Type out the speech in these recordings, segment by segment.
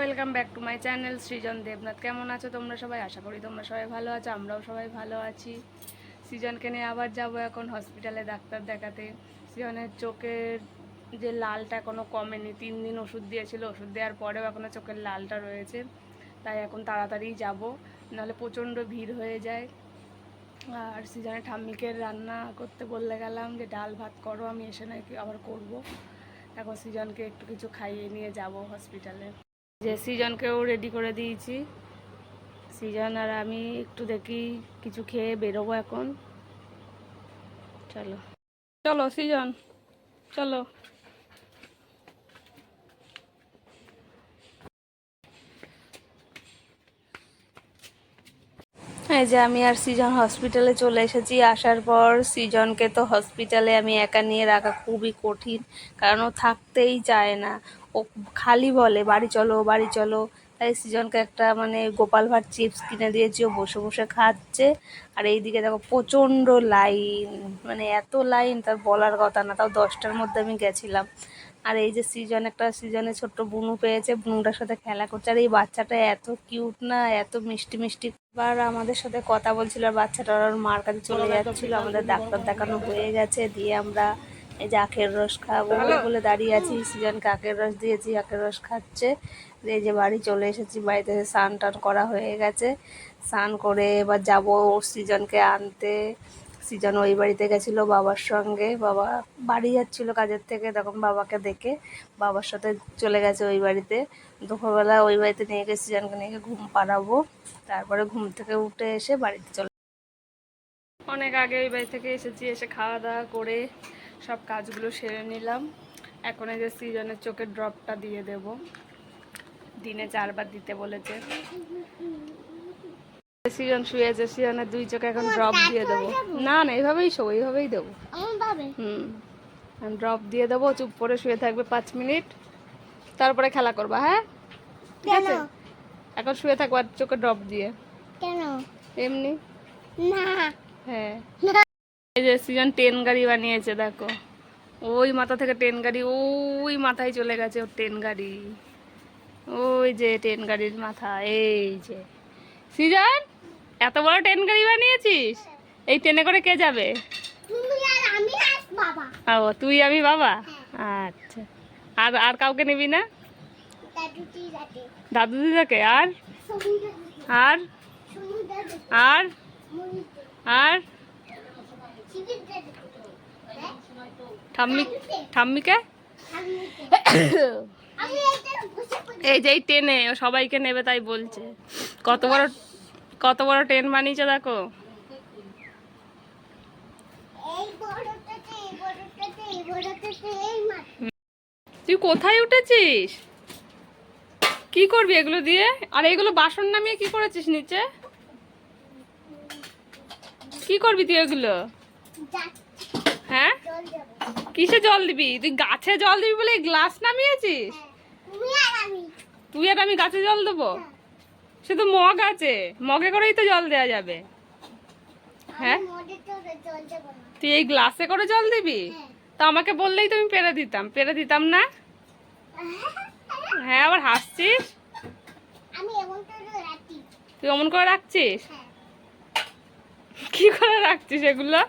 Welcome back to my channel Srijan Debnath. কেমন আছো তোমরা সবাই? আশা করি তোমরা সবাই ভালো আছো, আমরাও সবাই ভালো আছি। সৃজনকে নিয়ে আবার যাব এখন হসপিটালে ডাক্তার দেখাতে। সৃজনের চোখের যে লালটা এখনও কমেনি, 3 দিন ওষুধ দিয়েছিল, ওষুধ দেওয়ার পরেও এখনও চোখের লালটা রয়েছে। তাই এখন তাড়াতাড়ি যাব, নাহলে প্রচণ্ড ভিড় হয়ে যায়। আর সৃজনের ঠাম্মিকে রান্না করতে বললে গেলাম যে ডাল ভাত করো, আমি এসে নাকি আবার করবো। এখন সৃজনকে একটু কিছু খাইয়ে নিয়ে যাব হসপিটালে। যে সৃজনকেও রেডি করে দিয়েছি। সৃজন আর আমি একটু দেখি কিছু খেয়ে বেরোবো এখন। চলো চলো সৃজন চলো। এই যে আমি আর সৃজন হসপিটালে চলে এসেছি। আসার পর সৃজনকে তো হসপিটালে আমি একা নিয়ে রাখা খুবই কঠিন, কারণ ও থাকতেই চায় না। ও খালি বলে বাড়ি চলো বাড়ি চলো। তাই সৃজনকে একটা গোপাল ভাঁড় চিপস কিনে দিয়েছি, ও বসে বসে খাচ্ছে। আর এইদিকে দেখো প্রচণ্ড লাইন, এত লাইন তার বলার কথা না। তাও 10টার মধ্যে আমি গেছিলাম। আর এই যে সৃজনের ছোট্ট বুনু পেয়েছে, বুনুটার সাথে খেলা করছে। আর এই বাচ্চাটা এত কিউট না, এত মিষ্টি মিষ্টি। এবার আমাদের সাথে কথা বলছিল, আর বাচ্চাটা ওর মার কাছে চলে যাচ্ছিল। আমাদের ডাক্তার দেখানো হয়ে গেছে, দিয়ে আমরা এই যে আখের রস খাবো বলে দাঁড়িয়ে আছি। সৃজনকে আখের রস দিয়েছি, আখের রস খাচ্ছে। এই যে বাড়ি চলে এসেছি, বাড়িতে স্নান টান করা হয়ে গেছে। স্নান করে এবার যাবো সৃজনকে আনতে। সৃজন ওই বাড়িতে গেছিলো বাবার সঙ্গে, বাবা বাড়ি যাচ্ছিলো কাজের থেকে, তখন বাবাকে দেখে বাবার সাথে চলে গেছে ওই বাড়িতে। দুপুরবেলা ওই বাড়িতে নিয়ে গিয়ে সৃজনকে নিয়ে ঘুম পাড়াবো, তারপরে ঘুম থেকে উঠে এসে বাড়িতে চলে। অনেক আগে ওই বাড়ি থেকে এসেছি, এসে খাওয়া দাওয়া করে সব কাজগুলো সেরে নিলাম। এখন এই যে সৃজনের চোখের ড্রপটা দিয়ে দেব, দিনে 4 বার দিতে বলেছে। সৃজন শুয়েছে, সৃজনের 2 চোখে এখন ড্রপ দিয়ে দেবো। না না, এইভাবেই শো, এইভাবেই দেবো। ড্রপ দিয়ে দেবো, চুপ করে শুয়ে থাকবে 5 মিনিট, তারপরে খেলা করবা। হ্যাঁ ঠিক আছে, এখন শুয়ে থাকবো আর চোখে ড্রপ দিয়ে। কেন? এমনি না। হ্যাঁ, এই যে সৃজন 10 গাড়ি বানিয়েছে, দেখো ওই মাথা থেকে 10 গাড়ি ওই মাথায় চলে গেছে ওর 10 গাড়ি। ওই যে 10 গাড়ির মাথা, এই যে সৃজন এত বড় 10 গাড়ি বানিয়েছিস। এই 10-এ করে কে যাবে? ও তুই আমি বাবা। আচ্ছা, আর আর কাউকে নিবি না? দাদু দিদাকে আর আর আর আর ঠাম্মি ঠাম্মিকে এই যে 10-এ সবাইকে নেবে তাই বলছে। কত বড় 10 বানিয়েছে দেখো। তুই কোথায় উঠেছিস? কি করবি এগুলো দিয়ে? আর এগুলো বাসন নামিয়ে কি করেছিস নিচে? কি করবি তুই এগুলো? হ্যাঁ, কিসে জল দিবি? তুই গাছে জল দিবি বলে গ্লাস নামিয়েছিস? তুই আর আমি গাছে জল দেবো? সে তো মগ আছে, মগে করেই তো জল দেওয়া যাবে। হ্যাঁ, তুই এই গ্লাসে করে জল দিবি? তা আমাকে বললেই তো আমি পেরে দিতাম না? হ্যাঁ, আবার হাসছিস। তুই অমন করে রাখছিস? কি করে রাখছিস এগুলো?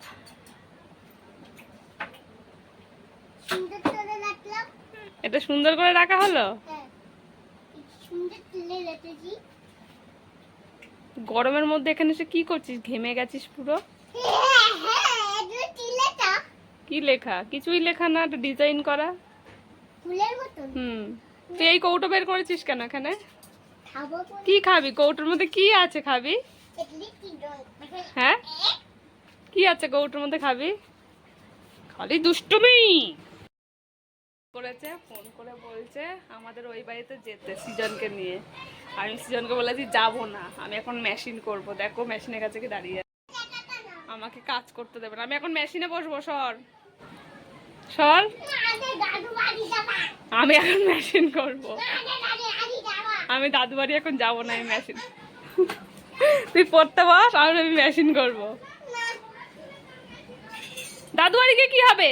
এটা সুন্দর করে রাখা হলো। গরমের মধ্যে এখানে এসে কি করছিস? ঘেমে গেছিস পুরো। কি লেখা? কিছুই লেখা না, ডিজাইন করা। তুই এই কৌটো বের করেছিস কেন এখানে? কি খাবি? কৌটোর মধ্যে কি আছে খাবি? হ্যাঁ, কি আছে কৌটোর মধ্যে খাবি? খালি দুষ্টুমি করেছে। ফোন করে বলছে আমাদের ওই বাড়িতে যেতে সৃজনকে নিয়ে। আমি সৃজনকে বলেছি যাবো না, আমি এখন মেশিন করব। দেখো মেশিনের কাছে কি দাঁড়িয়ে আমাকে কাজ করতে দেবে না। আমি এখন মেশিনে বসবো। সর সর, আমি এখন মেশিন করব। আমি দাদু বাড়ি এখন যাবো না, আমি মেশিন। তুই পড়তে বস, আমি মেশিন করব। দাদু বাড়ি গিয়ে কি হবে?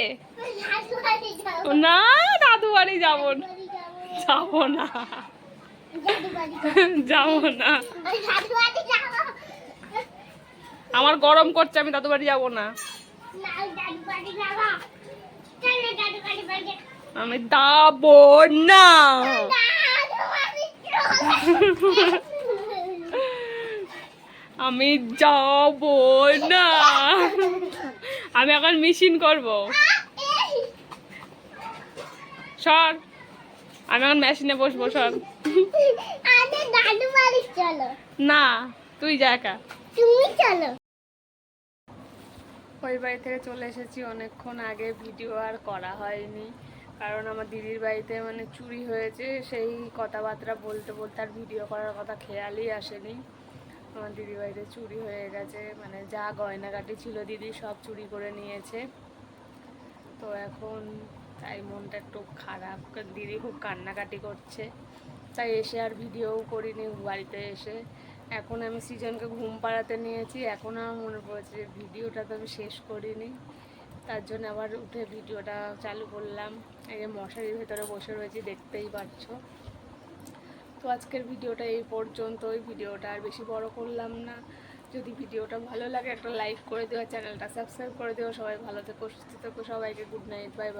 না, দাদু বাড়ি যাবো না। যাবো না, আমার গরম করছে, আমি দাদু বাড়ি যাবো না। আমি যাবো না, আমি যাবো না, আমি এখন মেশিন করবো। সর, আমি এখন মেশিনে বসবো, সর। না, তুই যা একা। তুমি চলো। ওই বাড়ি থেকে চলে এসেছি অনেকক্ষণ আগে, ভিডিও আর করা হয়নি, কারণ আমার দিদির বাড়িতে মানে চুরি হয়েছে, সেই কথাবার্তা বলতে বলতে আর ভিডিও করার কথা খেয়ালই আসেনি। আমার দিদির বাড়িতে চুরি হয়ে গেছে, মানে যা গয়নাগাটি ছিল দিদি সব চুরি করে নিয়েছে। তো এখন তাই মনটা একটু খারাপ, দিদি খুব কান্নাকাটি করছে, তাই এসে আর ভিডিও করিনি বাড়িতে এসে। এখন আমি সৃজনকে ঘুম পাড়াতে নিয়েছি, এখন আমার মনে পড়েছে যে ভিডিওটা তো আমি শেষ করিনি, তার জন্য আবার উঠে ভিডিওটা চালু করলাম। এই যে মশারির ভেতরে বসে রয়েছি, দেখতেই পাচ্ছ। তো আজকের ভিডিওটা এই পর্যন্তই, ভিডিওটা আর বেশি বড় করলাম না। যদি ভিডিওটা ভালো লাগে একটা লাইক করে দিও, চ্যানেলটা সাবস্ক্রাইব করে দিও। সবাই ভালো থেকো, সুস্থ থেকো, সবাইকে গুড নাইট, বাই বাই।